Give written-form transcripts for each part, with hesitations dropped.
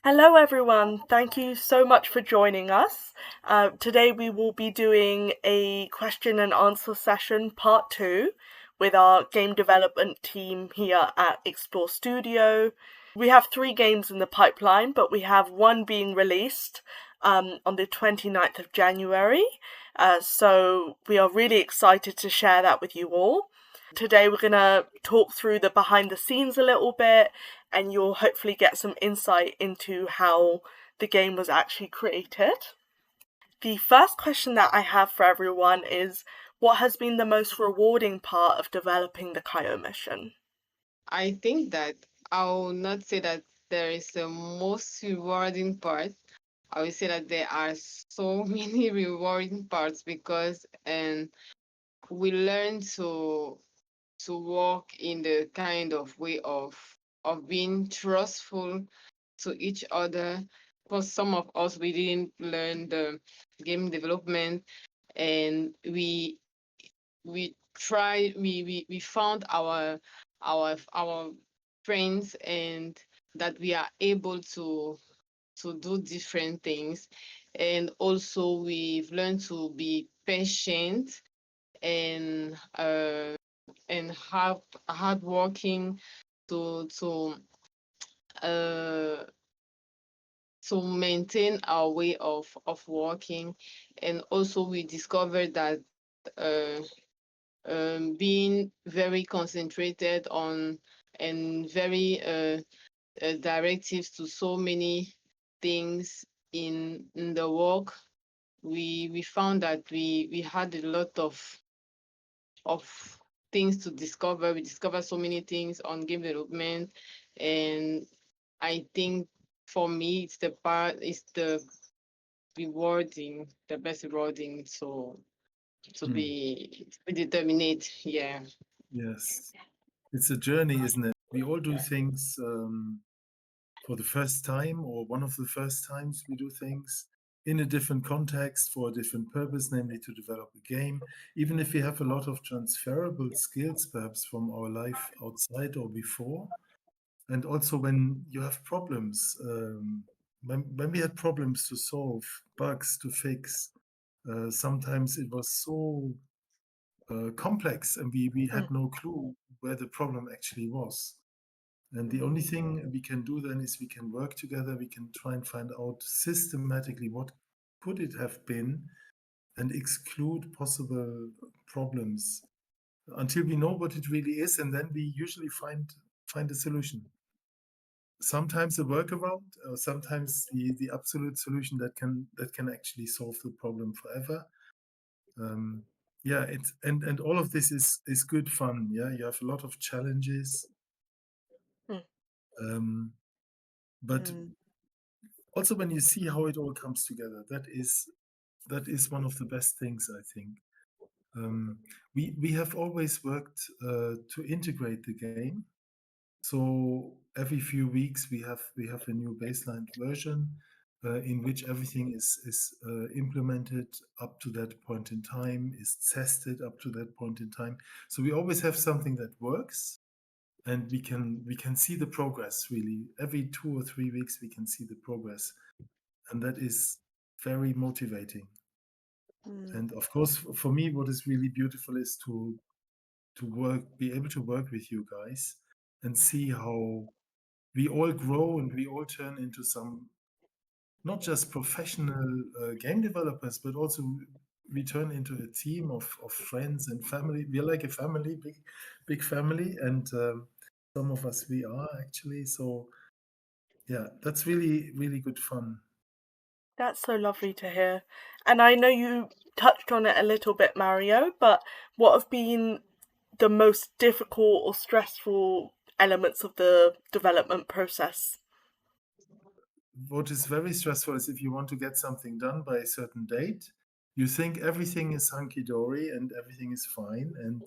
Hello, everyone. Thank you so much for joining us. Today, we will be doing a question and answer session part two with our game development team here at Explore Studio. We have three games in the pipeline, but we have one being released on the 29th of January. So we are really excited to share that with you all. Today, we're going to talk through the behind the scenes a little bit, and you'll hopefully get some insight into how the game was actually created. The first question that I have for everyone is, what has been the most rewarding part of developing the Kaio mission? I think that I will not say that there is a most rewarding part. I will say that there are so many rewarding parts because we learn to walk in the kind of way of being trustful to each other. For some of us, we didn't learn the game development, and we found our friends, and that we are able to do different things. And also we've learned to be patient and have hardworking to to uh to maintain our way of working. And also we discovered that uh being very concentrated on and very directives to so many things in the work. We found that we had a lot of things to discover. We discovered so many things on game development, and I think for me it's the rewarding, the best rewarding. So Mm, to be determined, yeah. yes, it's a journey, isn't it? We all do things for the first time, or one of the first times we do things in a different context for a different purpose, namely to develop a game. Even if we have a lot of transferable skills, perhaps from our life outside or before, and also when you have problems, when we had problems to solve, bugs to fix, sometimes it was so complex, and we Mm, had no clue where the problem actually was. And the only thing we can do then is we can work together. We can try and find out systematically what could it have been and exclude possible problems until we know what it really is, and then we usually find a solution. Sometimes a workaround, or sometimes the absolute solution that can actually solve the problem forever. Um, yeah, it's and all of this is good fun. Yeah, you have a lot of challenges, mm, um, but mm, also when you see how it all comes together, that is one of the best things, I think. We have always worked to integrate the game. So every few weeks we have a new baseline version in which everything is implemented up to that point in time, is tested up to that point in time. So we always have something that works, and we can see the progress really. Every 2 or 3 weeks we can see the progress, and that is very motivating. mm. And of course, for me, what is really beautiful is be able to work with you guys and see how we all grow and we all turn into some not just professional game developers, but also we turn into a team of friends and family. We're like a family, big family, and some of us we are actually. So yeah, that's really really good fun. That's so lovely to hear. And I know you touched on it a little bit, Mario, but what have been the most difficult or stressful elements of the development process? What is very stressful is if you want to get something done by a certain date, you think everything is hunky dory and everything is fine, and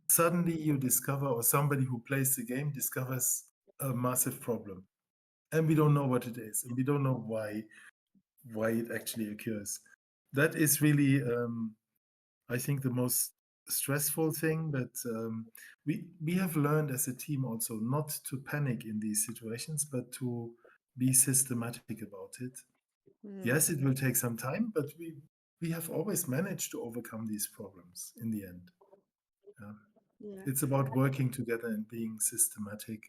suddenly you discover, or somebody who plays the game discovers a massive problem, and we don't know what it is, and we don't know why it actually occurs. That is really, I think, the most stressful thing. But we have learned as a team also not to panic in these situations, but to be systematic about it. Mm. Yes, it will take some time, but we have always managed to overcome these problems in the end. Yeah. Yeah. It's about working together and being systematic.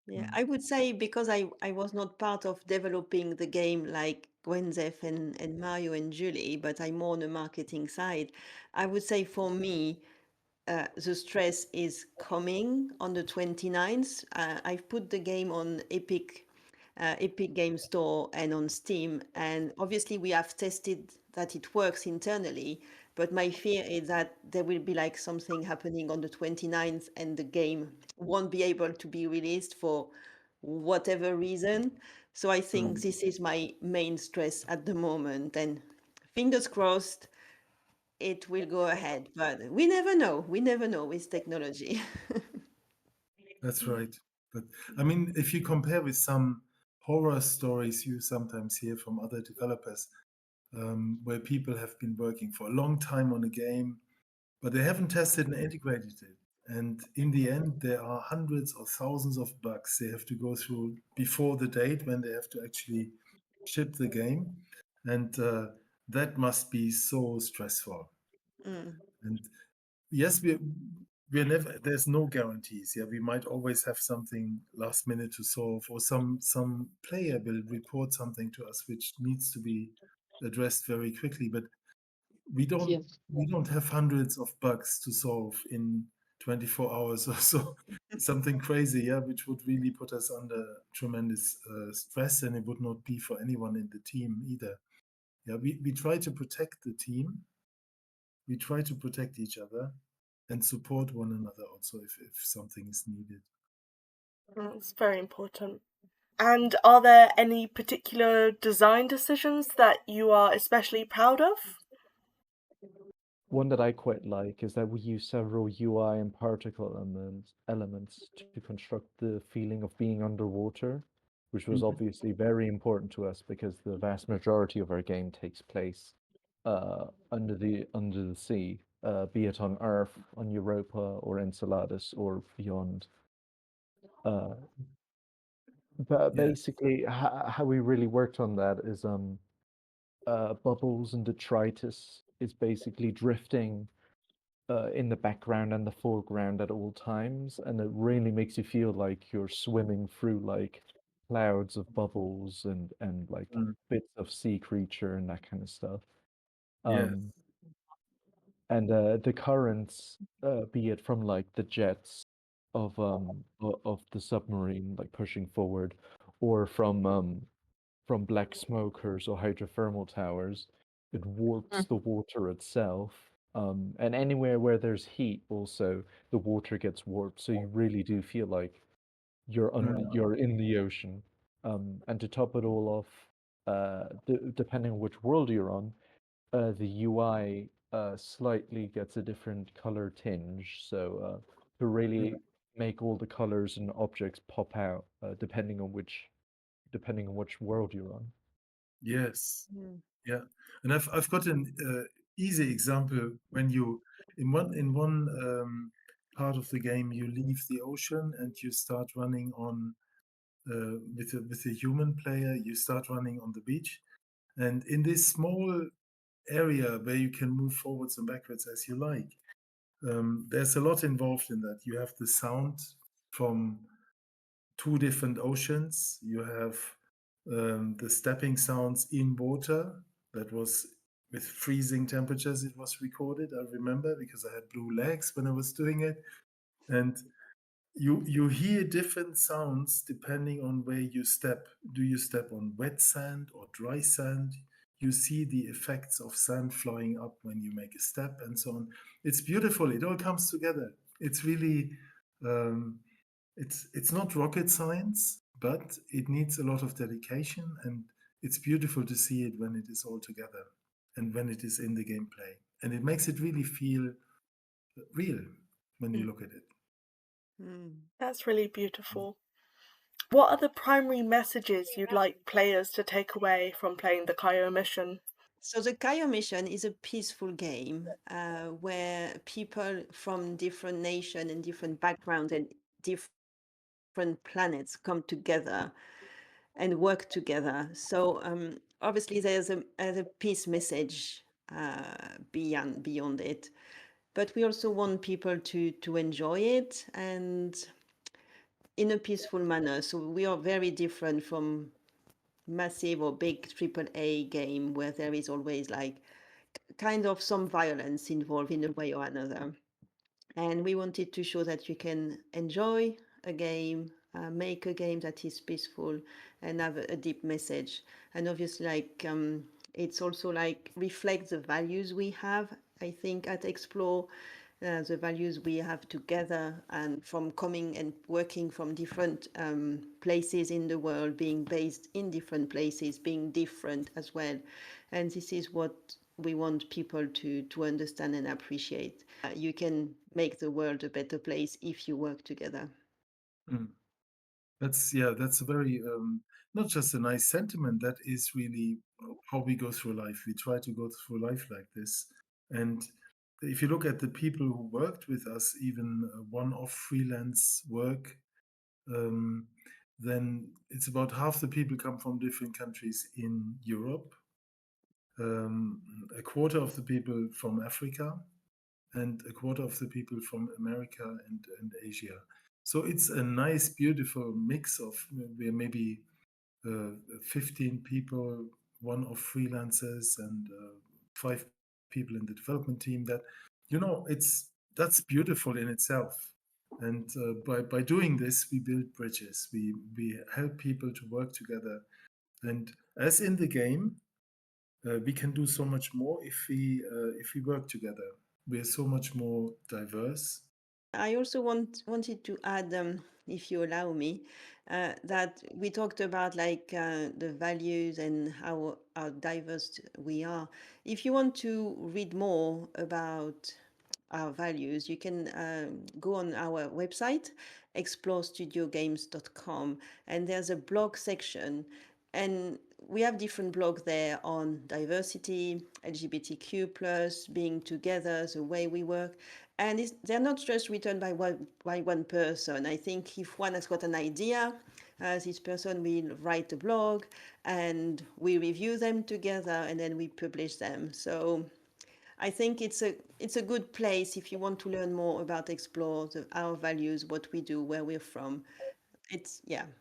Yeah, Mm. I would say because I was not part of developing the game like Gwenzef and Mario and Julie, but I'm more on the marketing side. I would say for me, the stress is coming on the 29th. I've put the game on Epic Game Store and on Steam, and obviously we have tested that it works internally. But my fear is that there will be like something happening on the 29th and the game won't be able to be released for whatever reason. So I think this is my main stress at the moment. And fingers crossed, it will go ahead. But we never know. We never know with technology. That's right. But I mean, if you compare with some horror stories you sometimes hear from other developers, where people have been working for a long time on a game, but they haven't tested and integrated it. And in the end, there are hundreds or thousands of bugs they have to go through before the date when they have to actually ship the game. And that must be so stressful. Mm, And yes, we're never, there's no guarantees. Yeah, we might always have something last minute to solve, or some player will report something to us which needs to be addressed very quickly. But we don't Yes. we don't have hundreds of bugs to solve in 24 hours or so. Something crazy, yeah, which would really put us under tremendous stress, and it would not be for anyone in the team either. Yeah, we try to protect the team, we try to protect each other and support one another also if something is needed. It's very important. And are there any particular design decisions that you are especially proud of? One that I quite like is that we use several UI and particle elements to construct the feeling of being underwater, which was Mhm. obviously very important to us because the vast majority of our game takes place under the sea, be it on Earth, on Europa, or Enceladus, or beyond. But Yeah. basically, how we really worked on that is bubbles and detritus is basically drifting in the background and the foreground at all times, and it really makes you feel like you're swimming through like clouds of bubbles and like Mm. bits of sea creature and that kind of stuff. Yes. And the currents, be it from like the jets of the submarine like pushing forward, or from black smokers or hydrothermal towers, it warps the water itself. And anywhere where there's heat, also the water gets warped, so you really do feel like you're in the ocean. And to top it all off, depending on which world you're on, the UI slightly gets a different color tinge, so to really make all the colors and objects pop out, depending on which world you're on. Yes. mm, Yeah. And I've got an easy example. When you in one part of the game you leave the ocean and you start running on with a human player, you start running on the beach. And in this small area where you can move forwards and backwards as you like, there's a lot involved in that. You have the sound from two different oceans. You have the stepping sounds in water. That was with freezing temperatures. It was recorded. I remember because I had blue legs when I was doing it, and you hear different sounds depending on where you step. Do you step on wet sand or dry sand? You see the effects of sand flying up when you make a step and so on. It's beautiful. It all comes together. It's really um, it's not rocket science, but it needs a lot of dedication, and it's beautiful to see it when it is all together and when it is in the gameplay. And it makes it really feel real when you look at it. mm. That's really beautiful. What are the primary messages you'd like players to take away from playing the Kaio mission? So the Kaio mission is a peaceful game where people from different nations and different backgrounds and different different planets come together and work together. So obviously there's a peace message beyond it, but we also want people to enjoy it and in a peaceful manner. So we are very different from massive or big AAA game where there is always like kind of some violence involved in a way or another. And we wanted to show that you can enjoy a game, make a game that is peaceful and have a deep message. And obviously, like it's also like reflects the values we have. I think at Explore, the values we have together, and from coming and working from different places in the world, being based in different places, being different as well. And this is what we want people to understand and appreciate. You can make the world a better place if you work together. Mm. That's a very not just a nice sentiment. That is really how we go through life. We try to go through life like this. And if you look at the people who worked with us, even one-off freelance work, then it's about half the people come from different countries in Europe, a quarter of the people from Africa, and a quarter of the people from America and Asia. So it's a nice, beautiful mix of we're maybe 15 people, one-off freelancers, and 5 people in the development team. That that's beautiful in itself. And by doing this, we build bridges. We help people to work together. And as in the game, we can do so much more if we work together. We are so much more diverse. I also wanted to add, if you allow me, that we talked about like the values and how diverse we are. If you want to read more about our values, you can go on our website, explorestudiogames.com, and there's a blog section. And we have different blogs there on diversity, LGBTQ+, being together, the way we work. And they're not just written by one person. I think if one has got an idea, this person will write a blog and we review them together and then we publish them. So I think it's a good place if you want to learn more about Explore, our values, what we do, where we're from.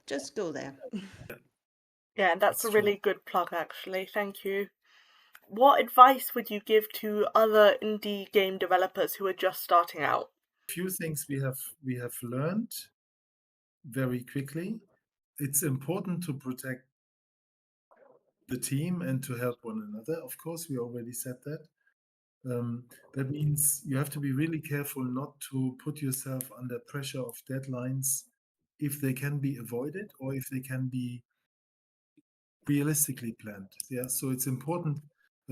Just go there. Yeah, that's That's a true. really good plug, actually. Thank you. What advice would you give to other indie game developers who are just starting out? Few things we have learned very quickly. It's important to protect the team and to help one another. Of course, we already said that. That means you have to be really careful not to put yourself under pressure of deadlines if they can be avoided or if they can be realistically planned. Yeah, so it's important.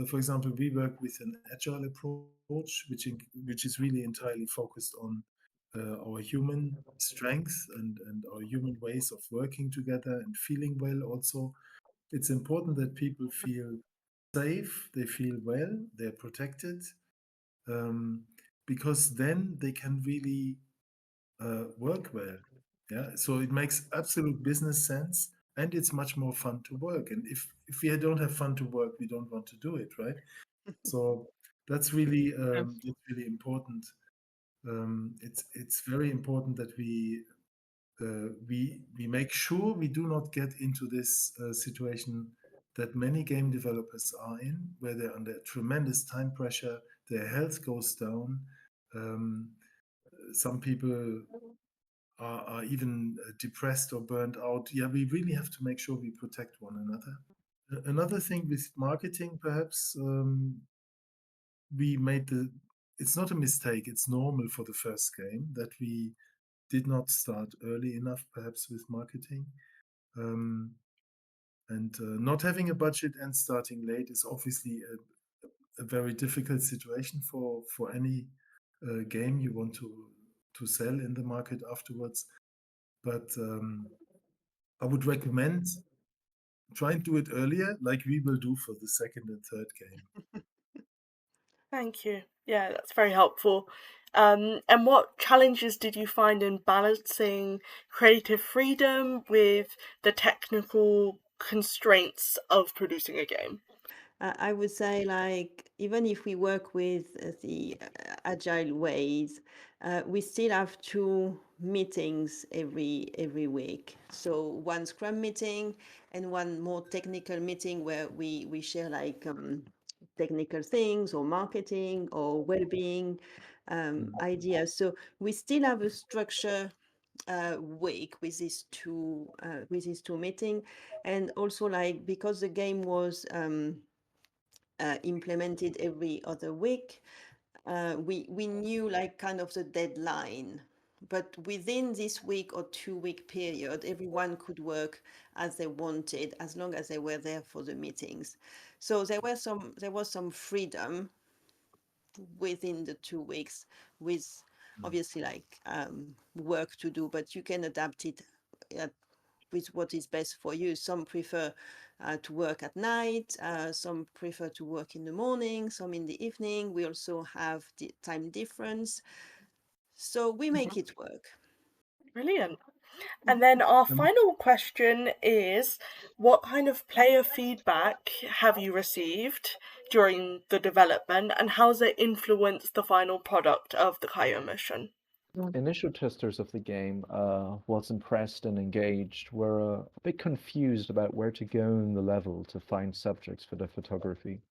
For example, we work with an agile approach, which is really entirely focused on our human strength and our human ways of working together and feeling well. Also, it's important that people feel safe, they feel well, they're protected, because then they can really work well. Yeah, so it makes absolute business sense, and it's much more fun to work. And if we don't have fun to work, we don't want to do it, right? So that's really important. It's very important that we make sure we do not get into this situation that many game developers are in, where they're under tremendous time pressure, their health goes down. Some people are even depressed or burnt out. Yeah, we really have to make sure we protect one another. Another thing with marketing, perhaps, it's not a mistake, it's normal for the first game that we did not start early enough, perhaps, with marketing. And not having a budget and starting late is obviously a very difficult situation for any game you want to sell in the market afterwards. But I would recommend try and do it earlier, like we will do for the second and third game. Thank you. Yeah, that's very helpful. And what challenges did you find in balancing creative freedom with the technical constraints of producing a game? I would say, like, even if we work with the agile ways, we still have 2 meetings every week. So one Scrum meeting and one more technical meeting where we share like technical things or marketing or well-being ideas. So we still have a structure week with these two meeting, and also like because the game was implemented every other week, we knew like kind of the deadline. But within this week or 2 week period, everyone could work as they wanted, as long as they were there for the meetings. So there was some freedom within the 2 weeks, with obviously like work to do, but you can adapt it with what is best for you. Some prefer to work at night, some prefer to work in the morning, some in the evening. We also have the time difference. So we make it work. Brilliant. And then our final question is, what kind of player feedback have you received during the development, and how's it influenced the final product of the Kaio mission? Initial testers of the game, whilst impressed and engaged, were a bit confused about where to go in the level to find subjects for the photography,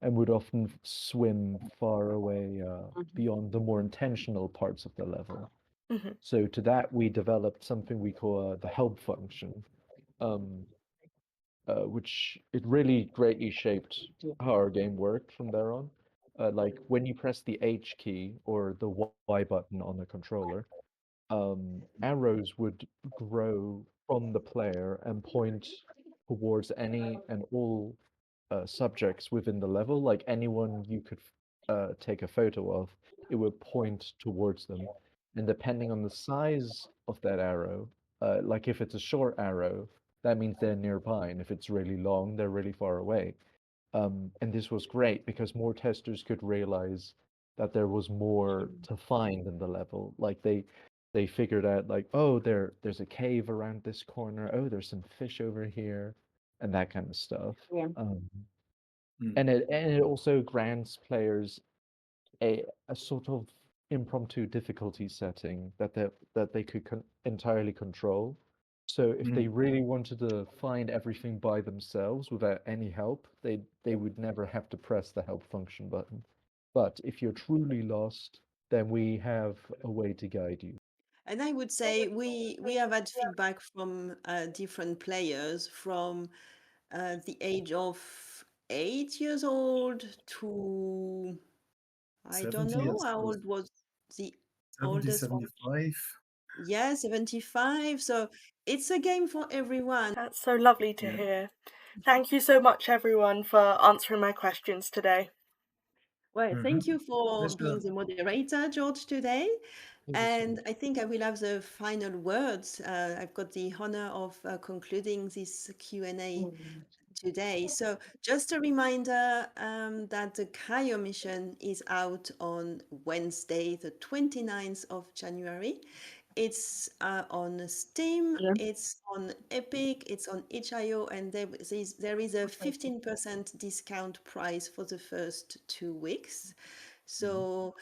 and would often swim far away beyond the more intentional parts of the level. Mhm. So to that, we developed something we call the help function, which it really greatly shaped how our game worked from there on. Like when you press the H key or the Y button on the controller, arrows would grow from the player and point towards any and all subjects within the level, like anyone you could take a photo of, it would point towards them. And depending on the size of that arrow, like if it's a short arrow, that means they're nearby, and if it's really long, they're really far away. And this was great because more testers could realize that there was more to find in the level. Like they figured out like, oh, there's a cave around this corner. Oh, there's some fish over here, and that kind of stuff. Yeah. And it also grants players a sort of impromptu difficulty setting that they could entirely control. So if they really wanted to find everything by themselves without any help, they would never have to press the help function button. But if you're truly lost, then we have a way to guide you. And I would say we have had feedback from different players from the age of 8 years old to, I don't 70, know, I how suppose. old was the 70, oldest one? 75. Yeah, 75. So it's a game for everyone. That's so lovely to Yeah. hear. Thank you so much, everyone, for answering my questions today. Well, thank you for Pleasure. being the moderator, George, today. And I think I will have the final words. I've got the honor of concluding this Q&A today. So just a reminder that the Kaio mission is out on Wednesday, the 29th of January. It's on Steam, Yeah. it's on Epic, it's on itch.io, and there is a 15% discount price for the first 2 weeks. So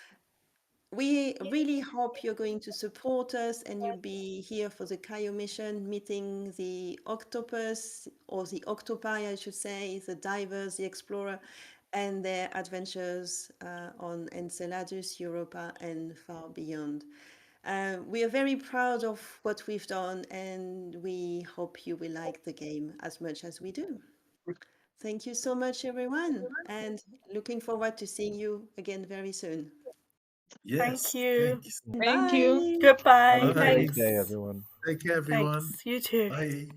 we really hope you're going to support us and you'll be here for the Kaio mission, meeting the octopus, or the octopi, I should say, the divers, the explorer, and their adventures on Enceladus, Europa, and far beyond. We are very proud of what we've done, and we hope you will like the game as much as we do. Thank you so much, everyone, and looking forward to seeing you again very soon. Yes. Thank you. Thanks. Thank you. Bye. Goodbye. Have a Bye. great Thanks. day, everyone. Take care, everyone. Thanks. You too. Bye.